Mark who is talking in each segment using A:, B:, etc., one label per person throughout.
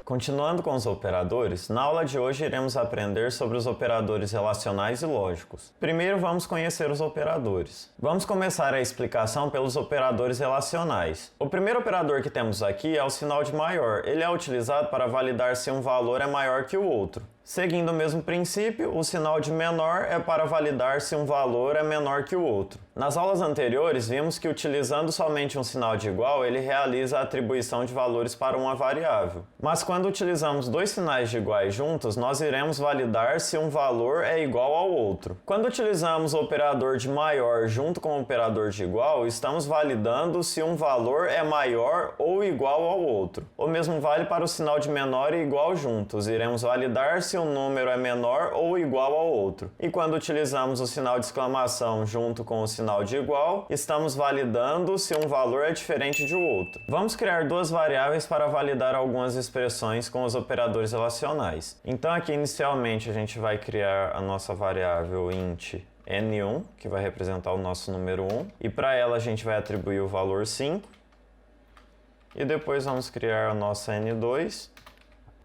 A: Continuando com os operadores, na aula de hoje iremos aprender sobre os operadores relacionais e lógicos. Primeiro vamos conhecer os operadores. Vamos começar a explicação pelos operadores relacionais. O primeiro operador que temos aqui é o sinal de maior. Ele é utilizado para validar se um valor é maior que o outro. Seguindo o mesmo princípio, o sinal de menor é para validar se um valor é menor que o outro. Nas aulas anteriores, vimos que utilizando somente um sinal de igual, ele realiza a atribuição de valores para uma variável. Mas quando utilizamos dois sinais de iguais juntos, nós iremos validar se um valor é igual ao outro. Quando utilizamos o operador de maior junto com o operador de igual, estamos validando se um valor é maior ou igual ao outro. O mesmo vale para o sinal de menor e igual juntos. Iremos validar se um número é menor ou igual ao outro. E quando utilizamos o sinal de exclamação junto com o sinal de igual, estamos validando se um valor é diferente de outro. Vamos criar duas variáveis para validar algumas expressões com os operadores relacionais. Então aqui inicialmente a gente vai criar a nossa variável int n1, que vai representar o nosso número 1, e para ela a gente vai atribuir o valor 5, e depois vamos criar a nossa n2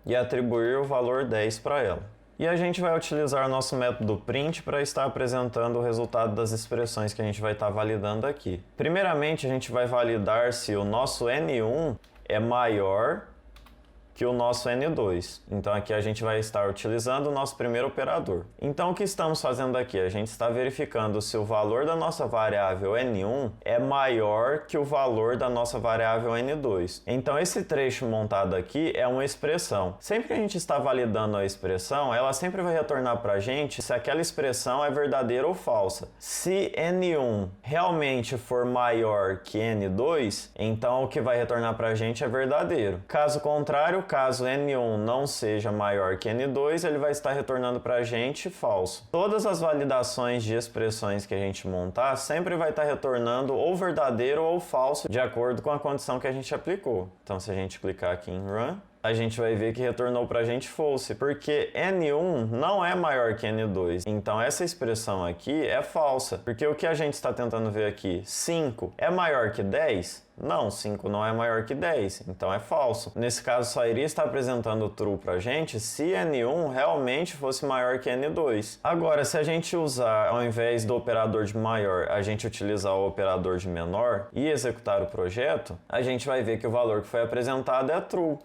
A: e atribuir o valor 10 para ela. E a gente vai utilizar o nosso método print para estar apresentando o resultado das expressões que a gente vai estar validando aqui. Primeiramente, a gente vai validar se o nosso n1 é maior que o nosso n2. Então aqui a gente vai estar utilizando o nosso primeiro operador. Então o que estamos fazendo aqui? A gente está verificando se o valor da nossa variável n1 é maior que o valor da nossa variável n2. Então esse trecho montado aqui é uma expressão. Sempre que a gente está validando a expressão, ela sempre vai retornar para a gente se aquela expressão é verdadeira ou falsa. Se n1 realmente for maior que n2, então o que vai retornar para a gente é verdadeiro. Caso contrário, caso n1 não seja maior que n2, ele vai estar retornando para a gente falso. Todas as validações de expressões que a gente montar sempre vai estar retornando ou verdadeiro ou falso, de acordo com a condição que a gente aplicou. Então, se a gente clicar aqui em Run, a gente vai ver que retornou para a gente false, porque n1 não é maior que n2. Então essa expressão aqui é falsa, porque o que a gente está tentando ver aqui, 5 é maior que 10? Não, 5 não é maior que 10, então é falso. Nesse caso só iria estar apresentando true para a gente se n1 realmente fosse maior que n2. Agora, se a gente usar, ao invés do operador de maior, a gente utilizar o operador de menor e executar o projeto, a gente vai ver que o valor que foi apresentado é true.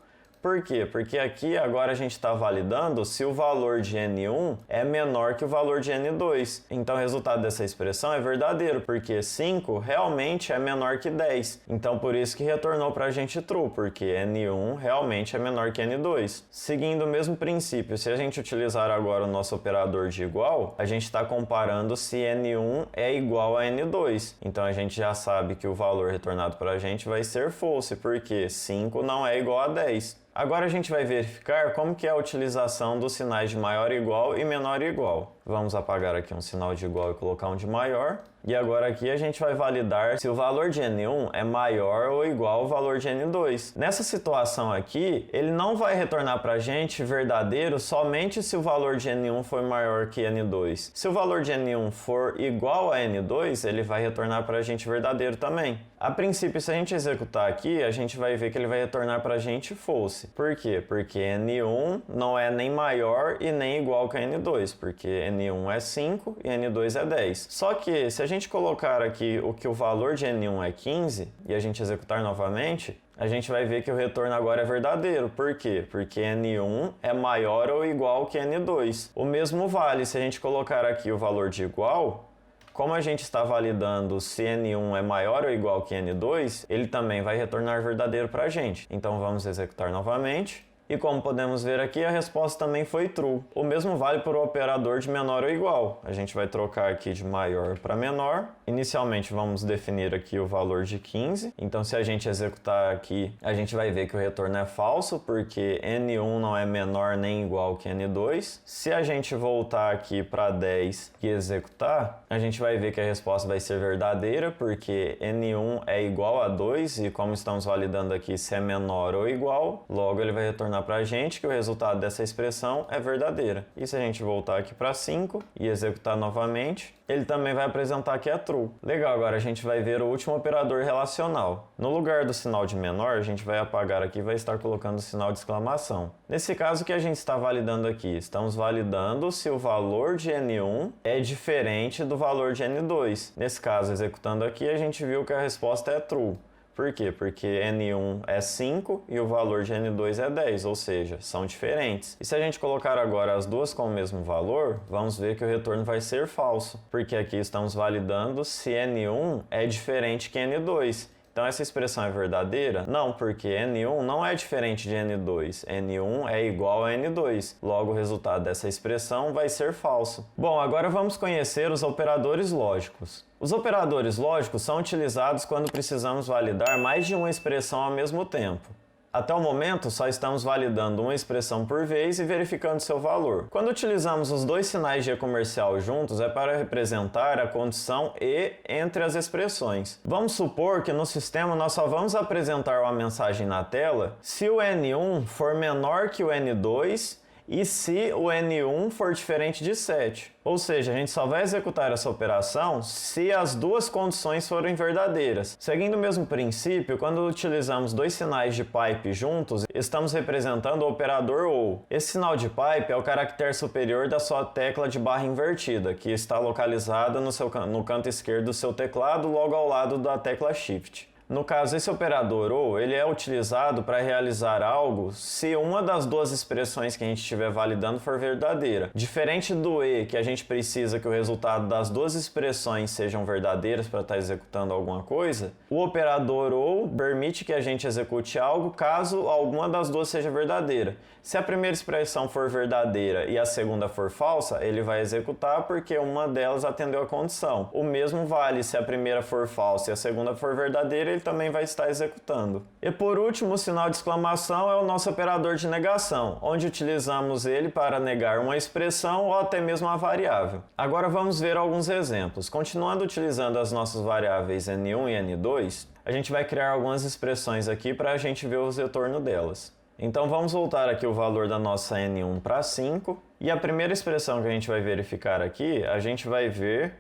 A: Por quê? Porque aqui agora a gente está validando se o valor de n1 é menor que o valor de n2. Então o resultado dessa expressão é verdadeiro, porque 5 realmente é menor que 10. Então por isso que retornou para a gente true, porque n1 realmente é menor que n2. Seguindo o mesmo princípio, se a gente utilizar agora o nosso operador de igual, a gente está comparando se n1 é igual a n2. Então a gente já sabe que o valor retornado para a gente vai ser false, porque 5 não é igual a 10. Agora a gente vai verificar como que é a utilização dos sinais de maior igual e menor igual. Vamos apagar aqui um sinal de igual e colocar um de maior. E agora aqui a gente vai validar se o valor de n1 é maior ou igual ao valor de n2. Nessa situação aqui, ele não vai retornar para a gente verdadeiro somente se o valor de n1 for maior que n2. Se o valor de n1 for igual a n2, ele vai retornar para a gente verdadeiro também. A princípio, se a gente executar aqui, a gente vai ver que ele vai retornar para a gente false. Por quê? Porque n1 não é nem maior e nem igual que a n2, porque n1 é 5 e n2 é 10. Só que se a gente colocar aqui o valor de n1 é 15 e a gente executar novamente, a gente vai ver que o retorno agora é verdadeiro. Por quê? Porque n1 é maior ou igual que n2. O mesmo vale se a gente colocar aqui o valor de igual. Como a gente está validando se n1 é maior ou igual que n2, ele também vai retornar verdadeiro para a gente. Então vamos executar novamente. E como podemos ver aqui, a resposta também foi true. O mesmo vale para o operador de menor ou igual. A gente vai trocar aqui de maior para menor. Inicialmente vamos definir aqui o valor de 15. Então se a gente executar aqui, a gente vai ver que o retorno é falso, porque n1 não é menor nem igual que n2. Se a gente voltar aqui para 10 e executar, a gente vai ver que a resposta vai ser verdadeira, porque n1 é igual a 2 e como estamos validando aqui se é menor ou igual, logo ele vai retornar retornar para a gente que o resultado dessa expressão é verdadeira. E se a gente voltar aqui para 5 e executar novamente, ele também vai apresentar que é true. Legal, agora a gente vai ver o último operador relacional. No lugar do sinal de menor, a gente vai apagar aqui e vai estar colocando o sinal de exclamação. Nesse caso, o que a gente está validando aqui? Estamos validando se o valor de N1 é diferente do valor de N2. Nesse caso, executando aqui, a gente viu que a resposta é true. Por quê? Porque N1 é 5 e o valor de N2 é 10, ou seja, são diferentes. E se a gente colocar agora as duas com o mesmo valor, vamos ver que o retorno vai ser falso, porque aqui estamos validando se N1 é diferente que N2. Então essa expressão é verdadeira? Não, porque N1 não é diferente de N2. N1 é igual a N2. Logo, o resultado dessa expressão vai ser falso. Bom, agora vamos conhecer os operadores lógicos. Os operadores lógicos são utilizados quando precisamos validar mais de uma expressão ao mesmo tempo. Até o momento, só estamos validando uma expressão por vez e verificando seu valor. Quando utilizamos os dois sinais de E comercial juntos, é para representar a condição E entre as expressões. Vamos supor que no sistema nós só vamos apresentar uma mensagem na tela se o N1 for menor que o N2 e se o N1 for diferente de 7. Ou seja, a gente só vai executar essa operação se as duas condições forem verdadeiras. Seguindo o mesmo princípio, quando utilizamos dois sinais de pipe juntos, estamos representando o operador OR. Esse sinal de pipe é o caractere superior da sua tecla de barra invertida, que está localizada no canto esquerdo do seu teclado, logo ao lado da tecla Shift. No caso, esse operador OR, ele é utilizado para realizar algo se uma das duas expressões que a gente estiver validando for verdadeira. Diferente do E, que a gente precisa que o resultado das duas expressões sejam verdadeiras para estar executando alguma coisa, o operador OR permite que a gente execute algo caso alguma das duas seja verdadeira. Se a primeira expressão for verdadeira e a segunda for falsa, ele vai executar porque uma delas atendeu a condição. O mesmo vale se a primeira for falsa e a segunda for verdadeira, ele também vai estar executando. E por último, o sinal de exclamação é o nosso operador de negação, onde utilizamos ele para negar uma expressão ou até mesmo uma variável. Agora vamos ver alguns exemplos. Continuando utilizando as nossas variáveis N1 e N2, a gente vai criar algumas expressões aqui para a gente ver os retornos delas. Então vamos voltar aqui o valor da nossa N1 para 5, e a primeira expressão que a gente vai verificar aqui, a gente vai ver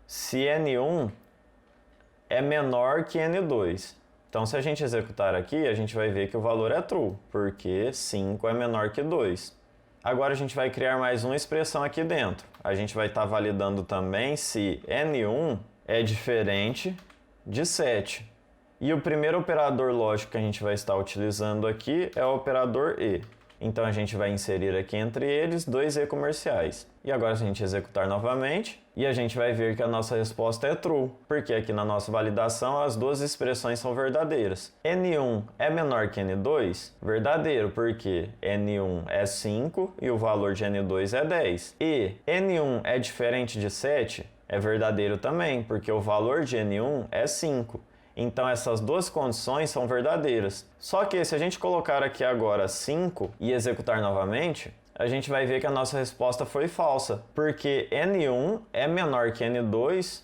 A: se N1 é menor que N2. Então se a gente executar aqui, a gente vai ver que o valor é true, porque 5 é menor que 2. Agora a gente vai criar mais uma expressão aqui dentro. A gente vai estar validando também se N1 é diferente de 7. E o primeiro operador lógico que a gente vai estar utilizando aqui é o operador E. Então a gente vai inserir aqui entre eles dois E comerciais. E agora se a gente executar novamente, e a gente vai ver que a nossa resposta é true, porque aqui na nossa validação as duas expressões são verdadeiras. N1 é menor que N2? Verdadeiro, porque N1 é 5 e o valor de N2 é 10. E N1 é diferente de 7? É verdadeiro também, porque o valor de N1 é 5. Então essas duas condições são verdadeiras. Só que se a gente colocar aqui agora 5 e executar novamente, a gente vai ver que a nossa resposta foi falsa, porque N1 é menor que N2,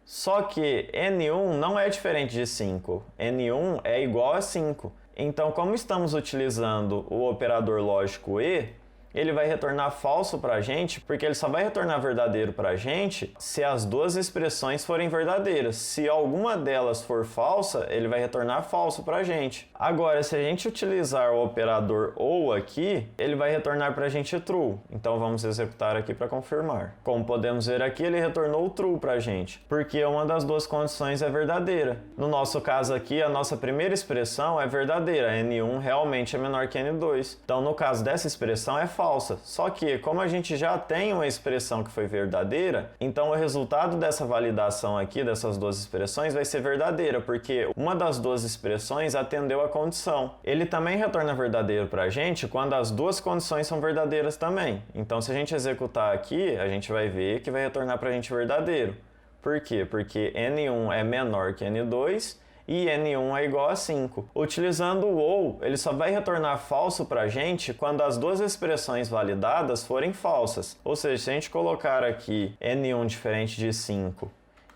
A: só que N1 não é diferente de 5. N1 é igual a 5. Então, como estamos utilizando o operador lógico E, ele vai retornar falso para a gente, porque ele só vai retornar verdadeiro para a gente se as duas expressões forem verdadeiras. Se alguma delas for falsa, ele vai retornar falso para a gente. Agora, se a gente utilizar o operador OR aqui, ele vai retornar para a gente true. Então vamos executar aqui para confirmar. Como podemos ver aqui, ele retornou true para a gente, porque uma das duas condições é verdadeira. No nosso caso aqui, a nossa primeira expressão é verdadeira. N1 realmente é menor que N2. Então, no caso dessa expressão, é falsa. Só que, como a gente já tem uma expressão que foi verdadeira, então o resultado dessa validação aqui, dessas duas expressões, vai ser verdadeira, porque uma das duas expressões atendeu a condição. Ele também retorna verdadeiro para a gente quando as duas condições são verdadeiras também. Então, se a gente executar aqui, a gente vai ver que vai retornar para a gente verdadeiro. Por quê? Porque N1 é menor que N2 e N1 é igual a 5. Utilizando o OR, ele só vai retornar falso para a gente quando as duas expressões validadas forem falsas. Ou seja, se a gente colocar aqui N1 diferente de 5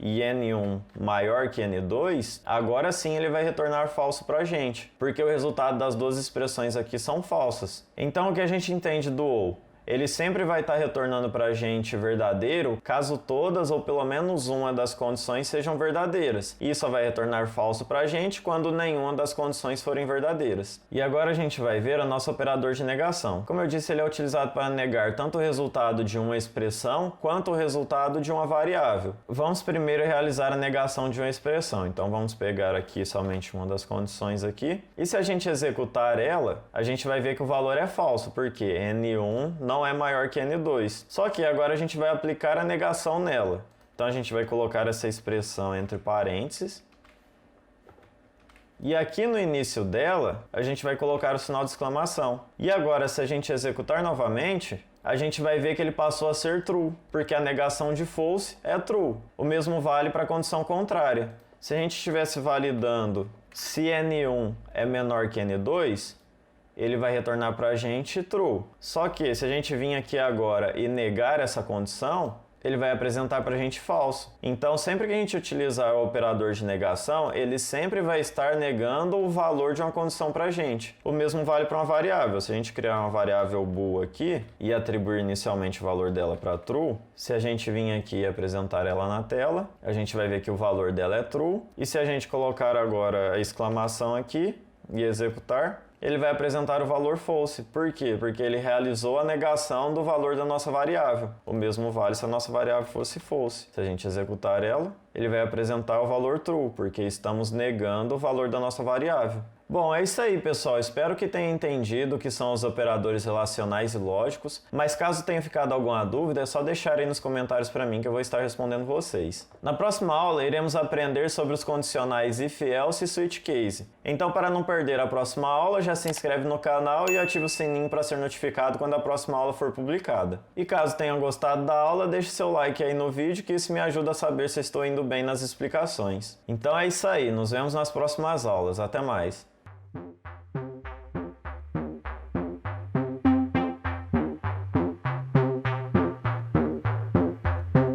A: e N1 maior que N2, agora sim ele vai retornar falso para a gente, porque o resultado das duas expressões aqui são falsas. Então o que a gente entende do OU? Ele sempre vai estar retornando para a gente verdadeiro caso todas ou pelo menos uma das condições sejam verdadeiras. E só vai retornar falso para a gente quando nenhuma das condições forem verdadeiras. E agora a gente vai ver o nosso operador de negação. Como eu disse, ele é utilizado para negar tanto o resultado de uma expressão quanto o resultado de uma variável. Vamos primeiro realizar a negação de uma expressão. Então vamos pegar aqui somente uma das condições aqui. E se a gente executar ela, a gente vai ver que o valor é falso, porque N1 não é maior que N2. Só que agora a gente vai aplicar a negação nela. Então a gente vai colocar essa expressão entre parênteses. E aqui no início dela, a gente vai colocar o sinal de exclamação. E agora, se a gente executar novamente, a gente vai ver que ele passou a ser true, porque a negação de false é true. O mesmo vale para a condição contrária. Se a gente estivesse validando se N1 é menor que N2, ele vai retornar para a gente true. Só que se a gente vir aqui agora e negar essa condição, ele vai apresentar para a gente falso. Então, sempre que a gente utilizar o operador de negação, ele sempre vai estar negando o valor de uma condição para a gente. O mesmo vale para uma variável. Se a gente criar uma variável bool aqui e atribuir inicialmente o valor dela para true, se a gente vir aqui e apresentar ela na tela, a gente vai ver que o valor dela é true. E se a gente colocar agora a exclamação aqui e executar, ele vai apresentar o valor false. Por quê? Porque ele realizou a negação do valor da nossa variável. O mesmo vale se a nossa variável fosse false. Se a gente executar ela, ele vai apresentar o valor true, porque estamos negando o valor da nossa variável. Bom, é isso aí, pessoal. Espero que tenha entendido o que são os operadores relacionais e lógicos, mas caso tenha ficado alguma dúvida, é só deixar aí nos comentários para mim que eu vou estar respondendo vocês. Na próxima aula, iremos aprender sobre os condicionais if, else e switch case. Então, para não perder a próxima aula, já se inscreve no canal e ative o sininho para ser notificado quando a próxima aula for publicada. E caso tenham gostado da aula, deixe seu like aí no vídeo, que isso me ajuda a saber se estou indo bem nas explicações. Então é isso aí, nos vemos nas próximas aulas. Até mais!